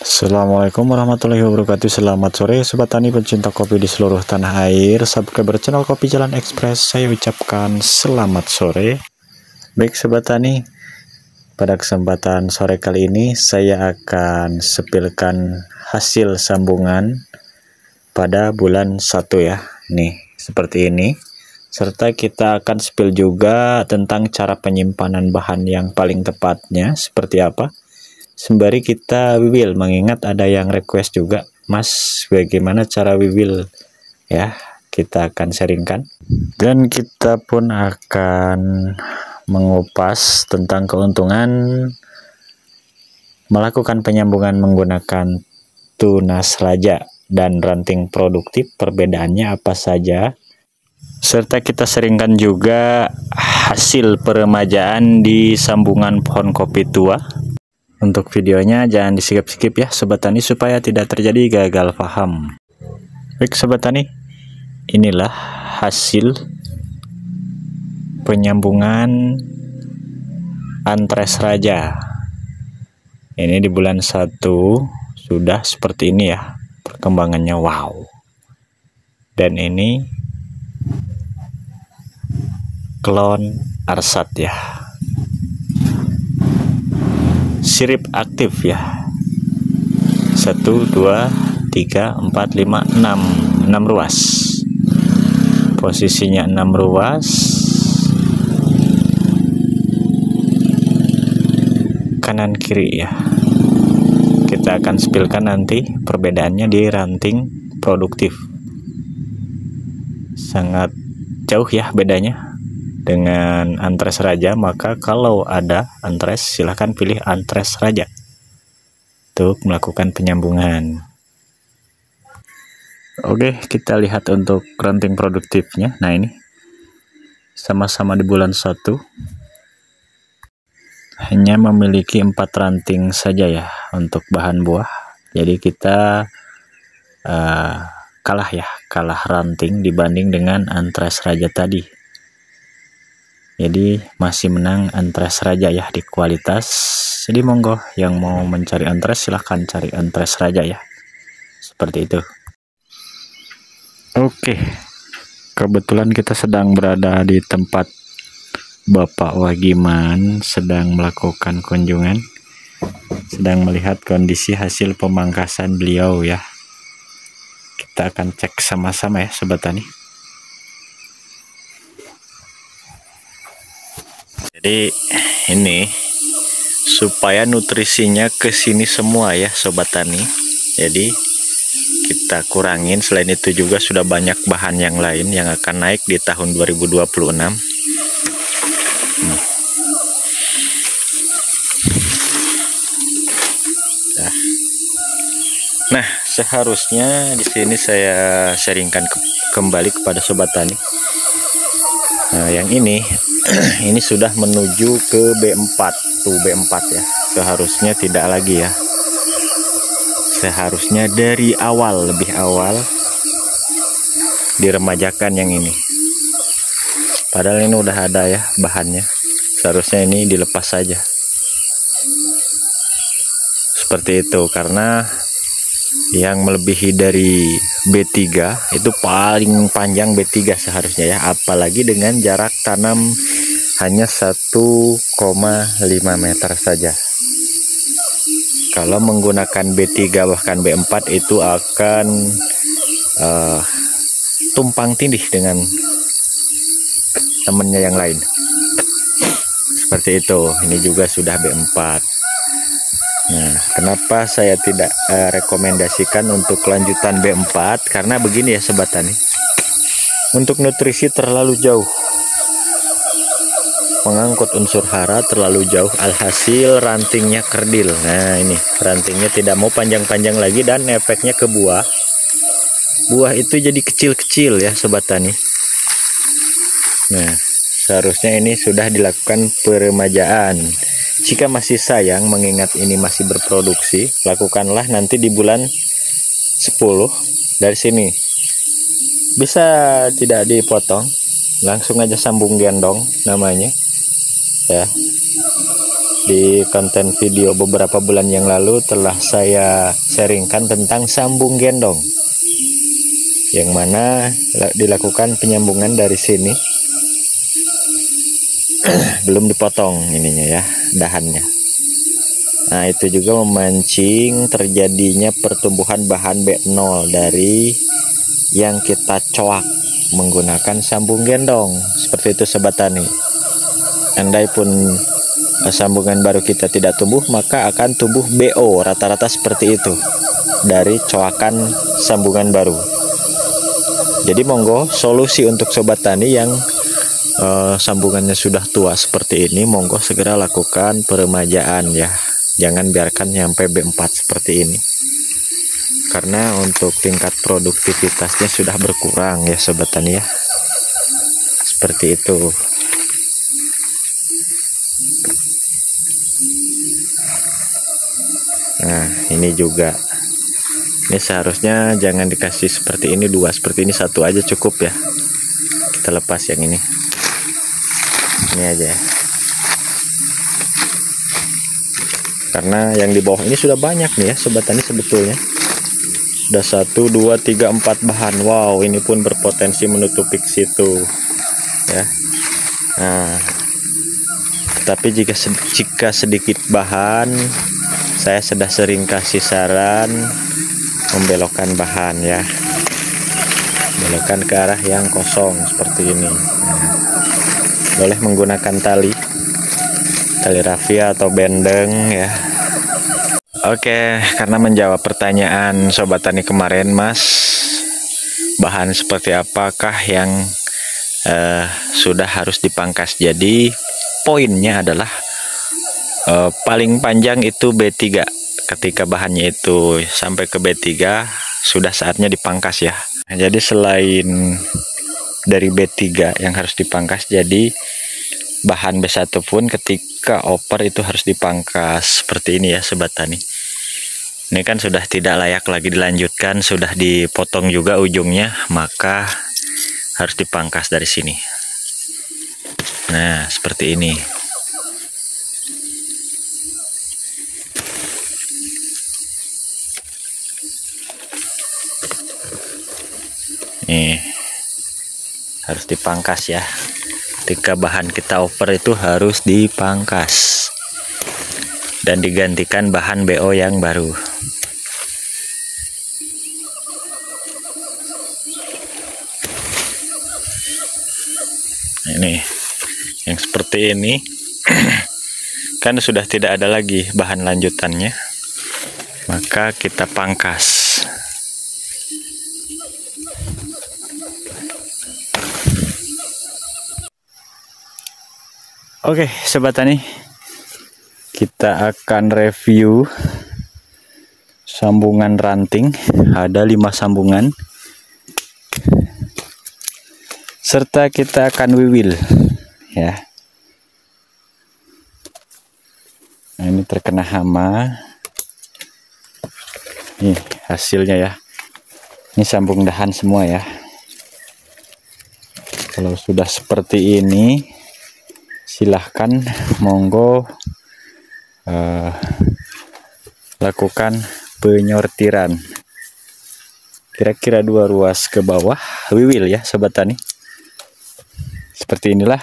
Assalamualaikum warahmatullahi wabarakatuh. Selamat sore sobat tani pencinta kopi di seluruh tanah air, subscriber channel Kopi Jalan Express. Saya ucapkan selamat sore. Baik sobat tani, pada kesempatan sore kali ini saya akan sepilkan hasil sambungan pada bulan 1 ya. Nih, seperti ini. Serta kita akan spill juga tentang cara penyimpanan bahan yang paling tepatnya seperti apa. Sembari kita wiwil, mengingat ada yang request juga, Mas, bagaimana cara wiwil ya, kita akan sharingkan. Dan kita pun akan mengupas tentang keuntungan melakukan penyambungan menggunakan tunas raja dan ranting produktif, perbedaannya apa saja. Serta kita sharingkan juga hasil peremajaan di sambungan pohon kopi tua. Untuk videonya jangan di-skip ya sobat tani, supaya tidak terjadi gagal paham. Baik sobat tani, inilah hasil penyambungan antres raja. Ini di bulan 1 sudah seperti ini ya perkembangannya, wow. Dan ini klon arsat ya, sirip aktif ya. 1 2 3 4 5 6 ruas, posisinya 6 ruas, kanan kiri ya. Kita akan spillkan nanti perbedaannya di ranting produktif. Sangat jauh ya bedanya dengan antres raja, maka kalau ada antres silahkan pilih antres raja untuk melakukan penyambungan. Oke, kita lihat untuk ranting produktifnya. Nah, ini sama-sama di bulan 1 hanya memiliki 4 ranting saja ya untuk bahan buah. Jadi kita kalah ranting dibanding dengan antres raja tadi. Jadi masih menang antres raja ya di kualitas. Jadi monggo yang mau mencari antres silahkan cari antres raja ya, seperti itu. Oke, kebetulan kita sedang berada di tempat Bapak Wagiman sedang melakukan kunjungan, sedang melihat kondisi hasil pemangkasan beliau ya. Kita akan cek sama-sama ya sobat tani. Jadi ini supaya nutrisinya ke sini semua ya sobat tani. Jadi kita kurangin, selain itu juga sudah banyak bahan yang lain yang akan naik di tahun 2026. Nah, seharusnya di sini saya sharingkan kembali kepada sobat tani. Nah, yang ini ini sudah menuju ke B4 tuh, B4 ya. Seharusnya tidak lagi ya. Seharusnya dari awal, lebih awal diremajakan yang ini. Padahal ini udah ada ya bahannya. Seharusnya ini dilepas saja. Seperti itu, karena yang melebihi dari B3 itu paling panjang B3 seharusnya ya, apalagi dengan jarak tanam hanya 1,5 meter saja. Kalau menggunakan B3 bahkan B4 itu akan tumpang tindih dengan temannya yang lain. Seperti itu. Ini juga sudah B4. Nah, kenapa saya tidak rekomendasikan untuk kelanjutan B4? Karena begini ya sobat tani, untuk nutrisi terlalu jauh, mengangkut unsur hara terlalu jauh, alhasil rantingnya kerdil. Nah, ini rantingnya tidak mau panjang-panjang lagi, dan efeknya ke buah itu jadi kecil-kecil ya sobat tani. Nah, seharusnya ini sudah dilakukan peremajaan. Jika masih sayang mengingat ini masih berproduksi, lakukanlah nanti di bulan 10 dari sini. Bisa tidak dipotong, langsung aja sambung gendong namanya ya. Di konten video beberapa bulan yang lalu telah saya sharingkan tentang sambung gendong, yang mana dilakukan penyambungan dari sini belum dipotong ininya ya, dahannya. Nah, itu juga memancing terjadinya pertumbuhan bahan B0 dari yang kita coak menggunakan sambung gendong. Seperti itu sobat tani. Andai pun sambungan baru kita tidak tumbuh, maka akan tumbuh BO, rata-rata seperti itu dari coakan sambungan baru. Jadi monggo solusi untuk sobat tani yang sambungannya sudah tua seperti ini, monggo segera lakukan peremajaan ya. Jangan biarkan sampai B4 seperti ini, karena untuk tingkat produktivitasnya sudah berkurang ya sobat tani ya. Seperti itu. Nah, ini juga, ini seharusnya jangan dikasih seperti ini dua, seperti ini satu aja cukup ya. Kita lepas yang ini aja ya, karena yang di bawah ini sudah banyak nih ya sobat tani. Sebetulnya sudah 1 2 3 4 bahan. Wow, ini pun berpotensi menutupi situ ya. Nah, tapi jika sedikit bahan, saya sudah sering kasih saran membelokkan bahan ya, belokkan ke arah yang kosong seperti ini. Nah, boleh menggunakan tali rafia atau bendeng ya. Oke, karena menjawab pertanyaan sobat tani kemarin, Mas, bahan seperti apakah yang sudah harus dipangkas? Jadi poinnya adalah paling panjang itu B3. Ketika bahannya itu sampai ke B3, sudah saatnya dipangkas ya. Jadi selain dari B3 yang harus dipangkas, jadi bahan B1 pun ketika oper itu harus dipangkas seperti ini ya sobat tani. Ini kan sudah tidak layak lagi dilanjutkan, sudah dipotong juga ujungnya, maka harus dipangkas dari sini. Nah, seperti ini. Nih, harus dipangkas ya. Ketika bahan kita over itu harus dipangkas dan digantikan bahan BO yang baru. Ini yang seperti ini kan sudah tidak ada lagi bahan lanjutannya, maka kita pangkas. Oke sobat tani, kita akan review sambungan ranting. Ada 5 sambungan, serta kita akan wiwil ya. Nah, ini terkena hama. Nih hasilnya ya, ini sambung dahan semua ya. Kalau sudah seperti ini, silahkan monggo lakukan penyortiran kira-kira 2 ruas ke bawah, wiwil ya sobat tani. Seperti inilah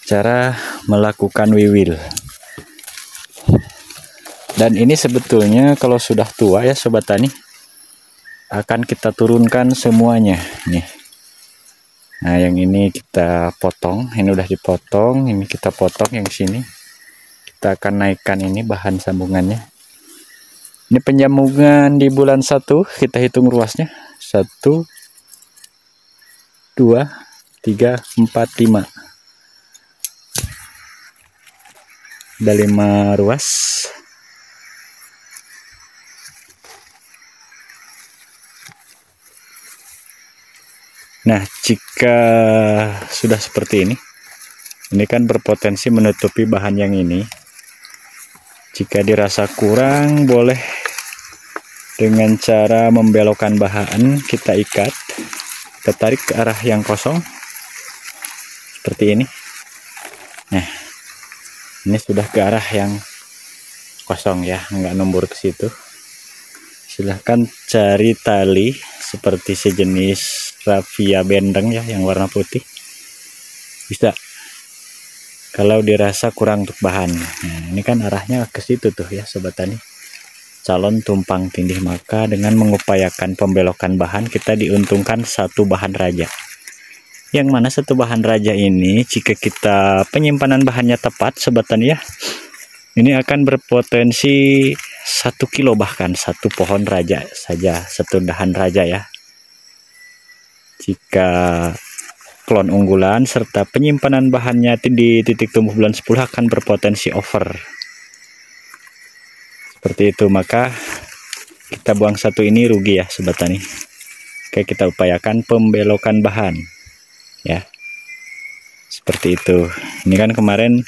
cara melakukan wiwil. Dan ini sebetulnya kalau sudah tua ya sobat tani, akan kita turunkan semuanya nih. Nah, yang ini kita potong, ini udah dipotong, ini kita potong yang sini. Kita akan naikkan ini bahan sambungannya. Ini penyambungan di bulan 1, kita hitung ruasnya. 1 2 3 4 5. Ada 5 ruas. Nah, jika sudah seperti ini kan berpotensi menutupi bahan yang ini. Jika dirasa kurang, boleh dengan cara membelokkan bahan, kita ikat, kita tarik ke arah yang kosong seperti ini. Nah, Ini sudah ke arah yang kosong ya, nggak nembur ke situ. Silahkan cari tali seperti sejenis raffia bendeng ya, yang warna putih. Bisa kalau dirasa kurang untuk bahan. Nah, ini kan arahnya ke situ tuh ya sobat tani, calon tumpang tindih. Maka dengan mengupayakan pembelokan bahan, kita diuntungkan satu bahan raja. Yang mana satu bahan raja ini, jika kita penyimpanan bahannya tepat sobat tani ya, ini akan berpotensi 1 kilo, bahkan satu pohon raja saja, satu dahan raja ya. Jika klon unggulan serta penyimpanan bahannya di titik tumbuh bulan 10 akan berpotensi over. Seperti itu, maka kita buang satu ini rugi ya sobat tani. Oke, kita upayakan pembelokan bahan ya. Seperti itu. Ini kan kemarin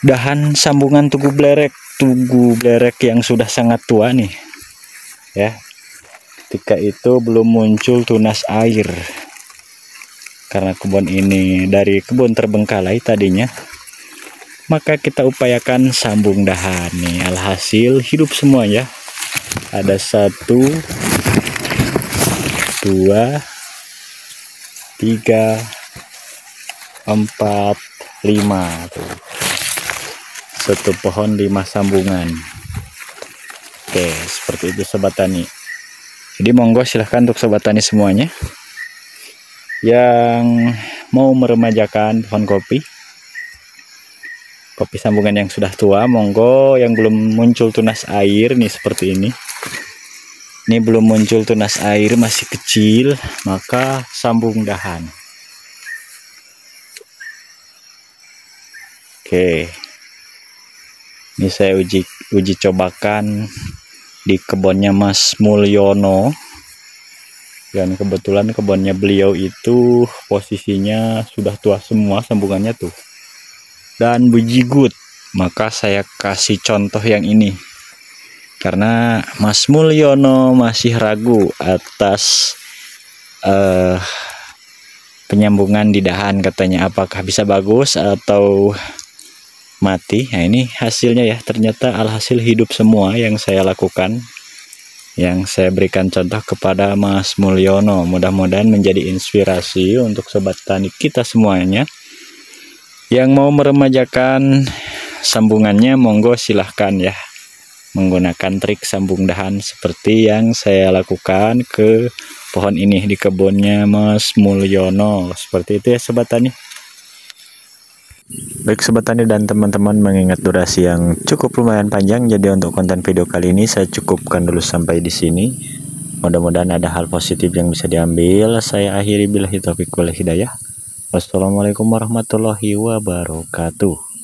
dahan sambungan tugu blerek yang sudah sangat tua nih ya. Ketika itu belum muncul tunas air, karena kebun ini dari kebun terbengkalai tadinya, maka kita upayakan sambung dahan nih. Alhasil hidup semua ya. Ada 1, 2, 3, 4, 5 tuh. Satu pohon 5 sambungan. Oke, seperti itu sobat tani. Jadi monggo silahkan untuk sobat tani semuanya yang mau meremajakan pohon kopi sambungan yang sudah tua, monggo. Yang belum muncul tunas air nih seperti ini belum muncul tunas air, masih kecil, maka sambung dahan. Oke, ini saya uji cobakan di kebunnya Mas Mulyono, dan kebetulan kebunnya beliau itu posisinya sudah tua semua sambungannya tuh, dan bejigut. Maka saya kasih contoh yang ini karena Mas Mulyono masih ragu atas penyambungan di dahan, katanya apakah bisa bagus atau mati. Nah, ini hasilnya ya, ternyata alhasil hidup semua yang saya lakukan, yang saya berikan contoh kepada Mas Mulyono. Mudah-mudahan menjadi inspirasi untuk sobat tani kita semuanya yang mau meremajakan sambungannya. Monggo silahkan ya menggunakan trik sambung dahan seperti yang saya lakukan ke pohon ini di kebunnya Mas Mulyono. Seperti itu ya sobat tani. Baik sobat tani dan teman-teman, mengingat durasi yang cukup lumayan panjang, jadi untuk konten video kali ini saya cukupkan dulu sampai di sini. Mudah-mudahan ada hal positif yang bisa diambil. Saya akhiri billahi taufiq wal hidayah. Wassalamualaikum warahmatullahi wabarakatuh.